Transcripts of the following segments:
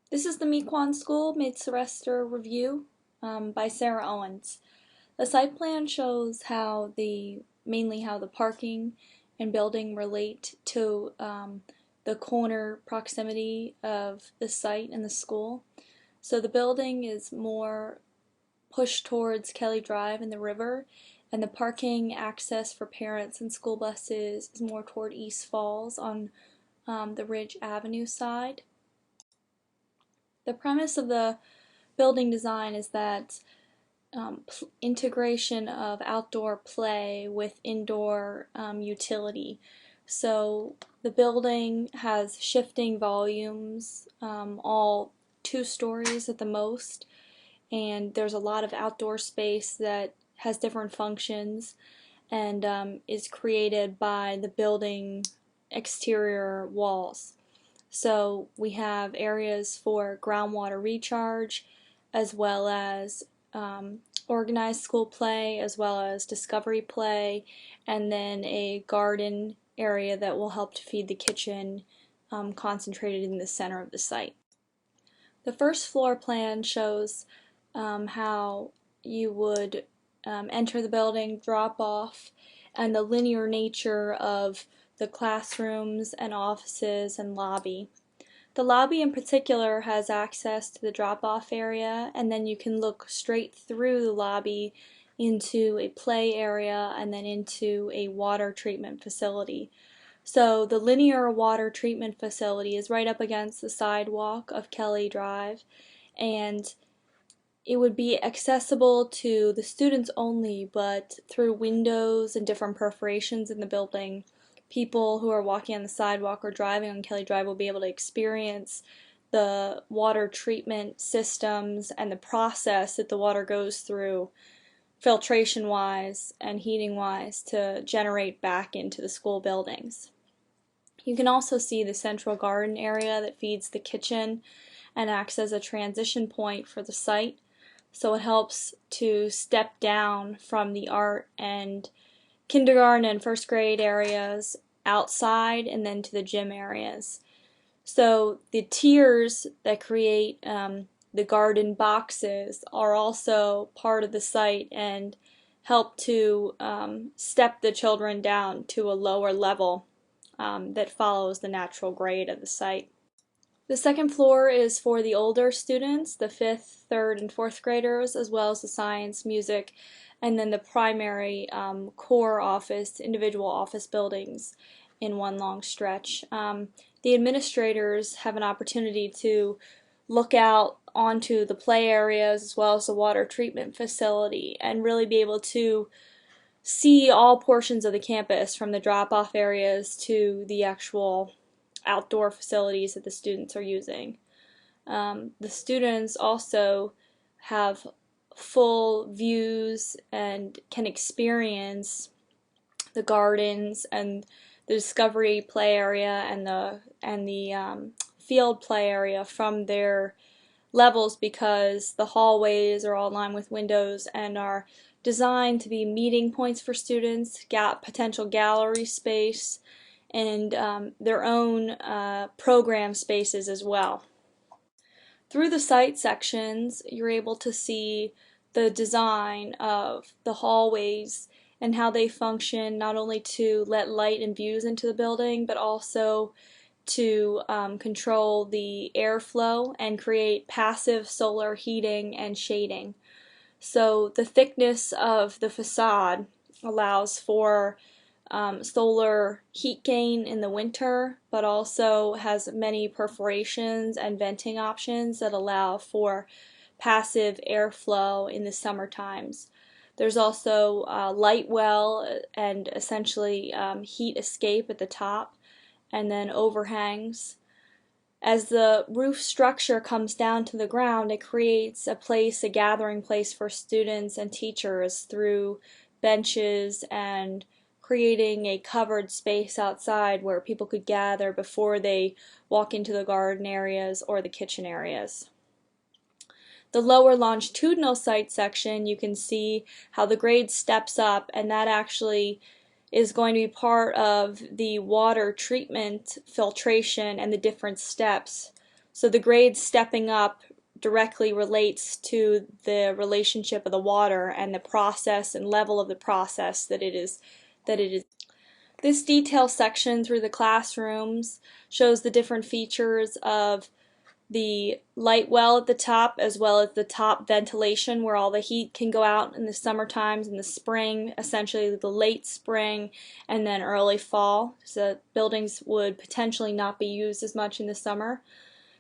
This is the Mequon School mid-semester review by Sarah Owens. The site plan shows mainly how the parking and building relate to the corner proximity of the site and the school. So the building is more pushed towards Kelly Drive and the river, and the parking access for parents and school buses is more toward East Falls on the Ridge Avenue side. The premise of the building design is that integration of outdoor play with indoor utility. So the building has shifting volumes, all 2 stories at the most, and there's a lot of outdoor space that has different functions and is created by the building exterior walls. So we have areas for groundwater recharge, as well as organized school play, as well as discovery play, and then a garden area that will help to feed the kitchen, concentrated in the center of the site. The first floor plan shows how you would enter the building, drop off, and the linear nature of the classrooms and offices and lobby. The lobby in particular has access to the drop-off area, and then you can look straight through the lobby into a play area and then into a water treatment facility. So the linear water treatment facility is right up against the sidewalk of Kelly Drive, and it would be accessible to the students only, but through windows and different perforations in the building, people who are walking on the sidewalk or driving on Kelly Drive will be able to experience the water treatment systems and the process that the water goes through, filtration wise and heating wise, to generate back into the school buildings. You can also see the central garden area that feeds the kitchen and acts as a transition point for the site. So it helps to step down from the art and kindergarten and first grade areas outside and then to the gym areas. So the tiers that create the garden boxes are also part of the site and help to step the children down to a lower level that follows the natural grade of the site. The second floor is for the older students, the 5th, 3rd, and 4th graders, as well as the science, music, and then the primary core office, individual office buildings in one long stretch. The administrators have an opportunity to look out onto the play areas as well as the water treatment facility and really be able to see all portions of the campus, from the drop-off areas to the actual outdoor facilities that the students are using. The students also have full views and can experience the gardens and the discovery play area and the field play area from their levels, because the hallways are all lined with windows and are designed to be meeting points for students, potential gallery space, and their own program spaces as well. Through the site sections, you're able to see the design of the hallways and how they function, not only to let light and views into the building, but also to control the airflow and create passive solar heating and shading. So the thickness of the facade allows for solar heat gain in the winter, but also has many perforations and venting options that allow for passive airflow in the summer times. There's also light well and essentially heat escape at the top, and then overhangs. As the roof structure comes down to the ground, it creates a gathering place for students and teachers through benches and creating a covered space outside where people could gather before they walk into the garden areas or the kitchen areas. The lower longitudinal site section, you can see how the grade steps up, and that actually is going to be part of the water treatment filtration and the different steps. So the grade stepping up directly relates to the relationship of the water and the process and level of the process that it is. This detail section through the classrooms shows the different features of the light well at the top, as well as the top ventilation where all the heat can go out in the summer times, in the spring, essentially the late spring and then early fall. So buildings would potentially not be used as much in the summer.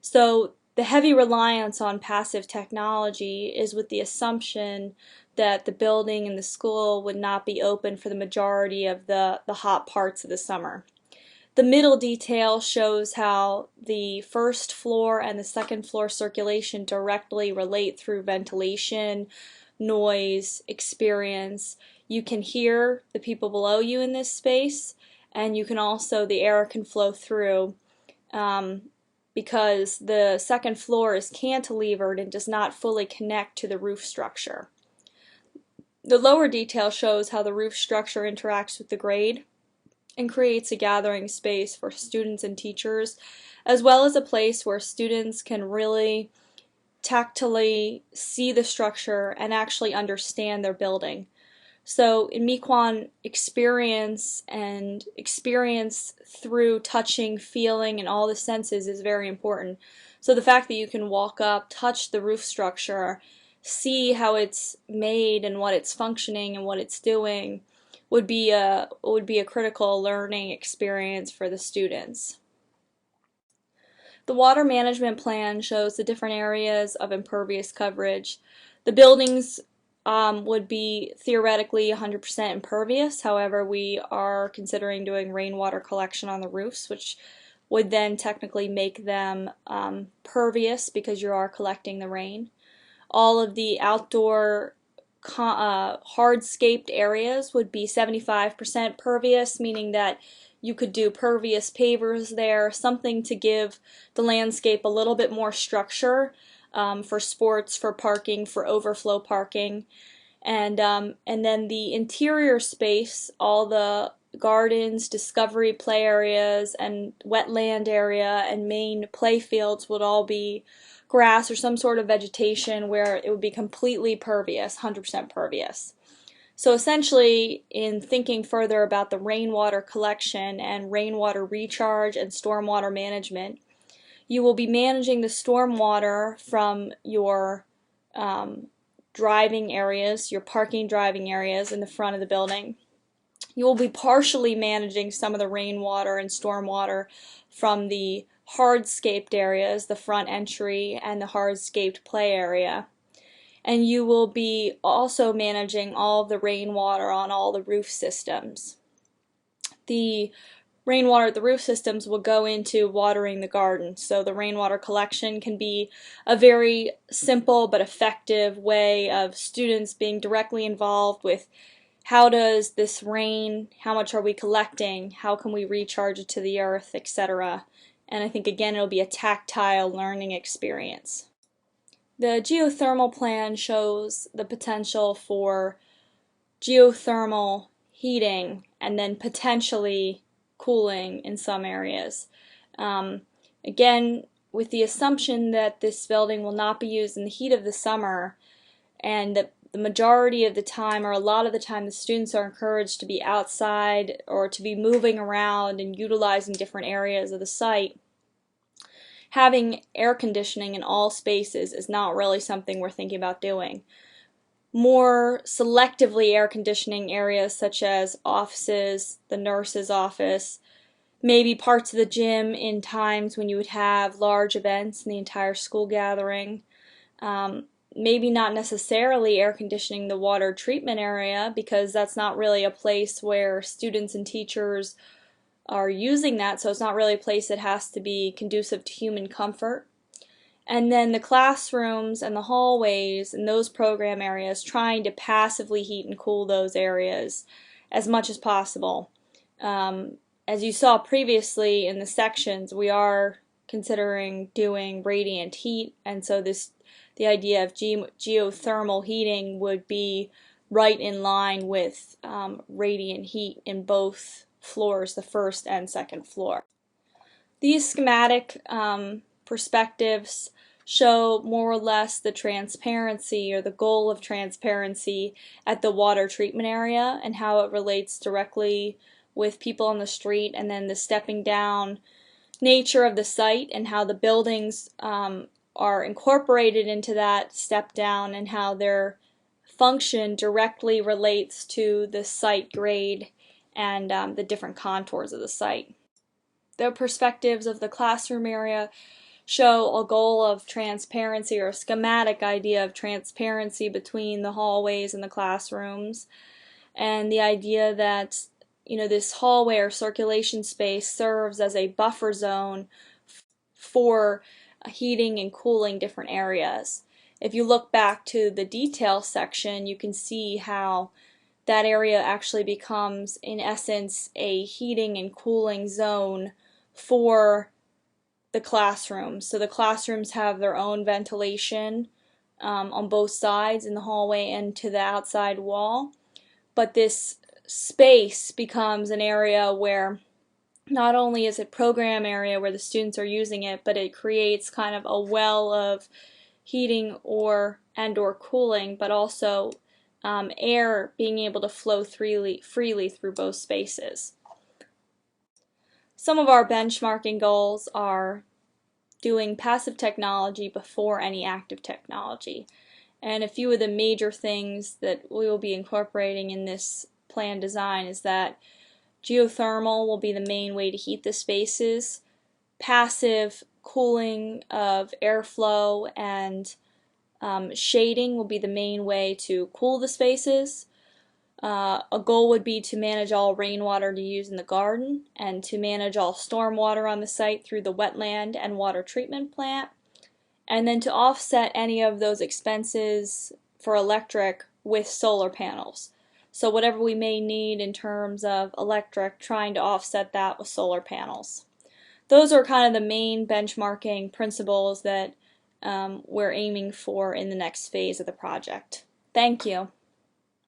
So the heavy reliance on passive technology is with the assumption that the building and the school would not be open for the majority of the hot parts of the summer. The middle detail shows how the first floor and the second floor circulation directly relate through ventilation, noise, experience. You can hear the people below you in this space, and you can also, the air can flow through because the second floor is cantilevered and does not fully connect to the roof structure. The lower detail shows how the roof structure interacts with the grade and creates a gathering space for students and teachers, as well as a place where students can really tactily see the structure and actually understand their building. So in Mequon, experience through touching, feeling, and all the senses is very important. So the fact that you can walk up, touch the roof structure, see how it's made and what it's functioning and what it's doing would be a critical learning experience for the students. The water management plan shows the different areas of impervious coverage. The buildings would be theoretically 100% impervious. However, we are considering doing rainwater collection on the roofs, which would then technically make them pervious because you are collecting the rain. All of the outdoor hardscaped areas would be 75% pervious, meaning that you could do pervious pavers there, something to give the landscape a little bit more structure for sports, for parking, for overflow parking. And then the interior space, all the gardens, discovery play areas, and wetland area and main play fields would all be grass or some sort of vegetation where it would be completely pervious, 100% pervious. So essentially, in thinking further about the rainwater collection and rainwater recharge and stormwater management, you will be managing the stormwater from your driving areas, your parking driving areas in the front of the building. You will be partially managing some of the rainwater and stormwater from the hardscaped areas, the front entry and the hardscaped play area. And you will be also managing all of the rainwater on all the roof systems. The rainwater at the roof systems will go into watering the garden. So the rainwater collection can be a very simple but effective way of students being directly involved with how does this rain, how much are we collecting, how can we recharge it to the earth, etc. And I think again it'll be a tactile learning experience. The geothermal plan shows the potential for geothermal heating and then potentially cooling in some areas. Again, with the assumption that this building will not be used in the heat of the summer and that the majority of the time or a lot of the time the students are encouraged to be outside or to be moving around and utilizing different areas of the site, having air conditioning in all spaces is not really something we're thinking about doing. More selectively air conditioning areas such as offices, the nurse's office, maybe parts of the gym in times when you would have large events in the entire school gathering. Maybe not necessarily air conditioning the water treatment area because that's not really a place where students and teachers are using that, so it's not really a place that has to be conducive to human comfort. And then the classrooms and the hallways and those program areas, trying to passively heat and cool those areas as much as possible. As you saw previously in the sections, we are considering doing radiant heat, and so the idea of geothermal heating would be right in line with radiant heat in both floors, the first and second floor. These schematic perspectives show more or less the transparency or the goal of transparency at the water treatment area and how it relates directly with people on the street, and then the stepping down nature of the site and how the buildings are incorporated into that step down and how their function directly relates to the site grade and the different contours of the site. The perspectives of the classroom area show a goal of transparency or a schematic idea of transparency between the hallways and the classrooms, and the idea that this hallway or circulation space serves as a buffer zone for heating and cooling different areas. If you look back to the detail section, you can see how that area actually becomes, in essence, a heating and cooling zone for the classrooms. So the classrooms have their own ventilation on both sides in the hallway and to the outside wall. But this space becomes an area where not only is it program area where the students are using it, but it creates kind of a well of heating and or cooling, but also air being able to flow freely through both spaces. Some of our benchmarking goals are doing passive technology before any active technology. And a few of the major things that we will be incorporating in this plan design is that geothermal will be the main way to heat the spaces. Passive cooling of airflow and shading will be the main way to cool the spaces. A goal would be to manage all rainwater to use in the garden and to manage all stormwater on the site through the wetland and water treatment plant, and then to offset any of those expenses for electric with solar panels. So whatever we may need in terms of electric, trying to offset that with solar panels. Those are kind of the main benchmarking principles that we're aiming for in the next phase of the project. Thank you.